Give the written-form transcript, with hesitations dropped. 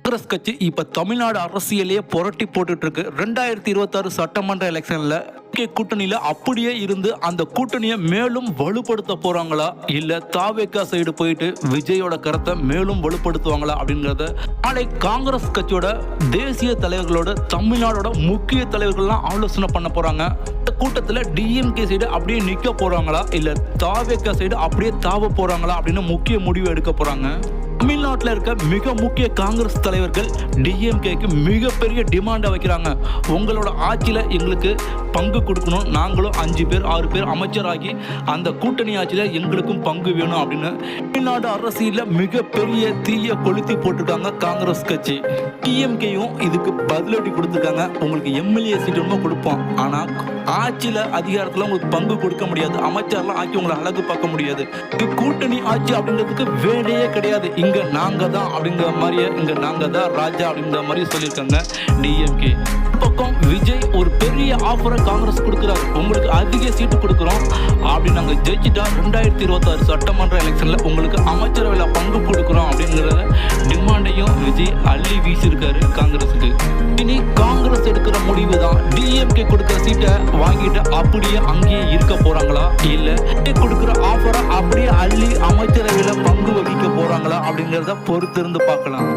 காங்கிரஸ் கட்சி இப்ப தமிழ்நாடு அரசியலையே புரட்டி போட்டுட்டு இருக்கு. 2026 சட்டமன்ற எலெக்ஷன்ல கூட்டணியில அப்படியே இருந்து அந்த கூட்டணியை மேலும் வலுப்படுத்த போறாங்களா, இல்ல தாவேகா சைடு போயிட்டு விஜயோட கருத்தை மேலும் வலுப்படுத்துவாங்களா அப்படிங்கறத நாளை காங்கிரஸ் கட்சியோட தேசிய தலைவர்களோட தமிழ்நாடோட முக்கிய தலைவர்கள்லாம் ஆலோசனை பண்ண போறாங்க. இந்த கூட்டத்துல டிஎம்கே சைடு அப்படியே நிக்க போறாங்களா, இல்ல தாவேகா சைடு அப்படியே தாவ போறாங்களா அப்படின்னு முக்கிய முடிவு எடுக்க போறாங்க. தமிழ்நாட்டில் இருக்க மிக முக்கிய காங்கிரஸ் தலைவர்கள் டிஎம்கேக்கு மிகப்பெரிய டிமாண்டை வைக்கிறாங்க. உங்களோட ஆட்சியில் எங்களுக்கு பங்கு கொடுக்கணும், நாங்களும் 5 பேர் 6 பேர் அமைச்சராகி அந்த கூட்டணி ஆட்சியில் எங்களுக்கும் பங்கு வேணும் அப்படின்னு தமிழ்நாடு அரசியலில் மிகப்பெரிய தீய கொளுத்தி போட்டிருக்காங்க காங்கிரஸ் கட்சி. டிஎம்கேயும் இதுக்கு பதிலடி கொடுத்துருக்காங்க. உங்களுக்கு எம்எல்ஏ சீட்டு கொடுப்போம், ஆனால் ஆட்சியில் அதிகாரத்தில் உங்களுக்கு பங்கு கொடுக்க முடியாது, அமைச்சர்லாம் ஆக்கி உங்களை அழகு பார்க்க முடியாது. இது கூட்டணி ஆட்சி அப்படின்றதுக்கு வேலையே கிடையாது. இங்க நாங்க தான் அப்படிங்கிற மாதிரியே, இங்க நாங்க தான் ராஜா அப்படிங்கிற மாதிரி சொல்லியிருக்காங்க டிஎம்கே. பக்கம் விஜய் ஒரு பெரிய ஆஃபரை காங்கிரஸ் கொடுக்குறாரு. உங்களுக்கு அதிக சீட்டு கொடுக்குறோம் அப்படி நாங்கள் ஜெயிச்சிட்டா 2026 சட்டமன்ற எலெக்ஷன்ல உங்களுக்கு அமைச்சரவையில் பங்கு கொடுக்குறோம் அப்படிங்கிற டிமாண்டையும் விஜய் அள்ளி வீசியிருக்காரு காங்கிரஸுக்கு. இனி காங்கிரஸ் எடுக்கிற முடிவு தான் டிஎம்கே கொடுக்குற சீட்டை வாங்கிட்டு அப்படியே அங்கேயே இருக்க போறாங்களா, இல்ல கொடுக்குற ஆஃபரை அப்படியே அள்ளி அமைச்சரவையில் பங்கு வகிக்க போறாங்களா அப்படிங்கிறத பொறுத்திருந்து பார்க்கலாம்.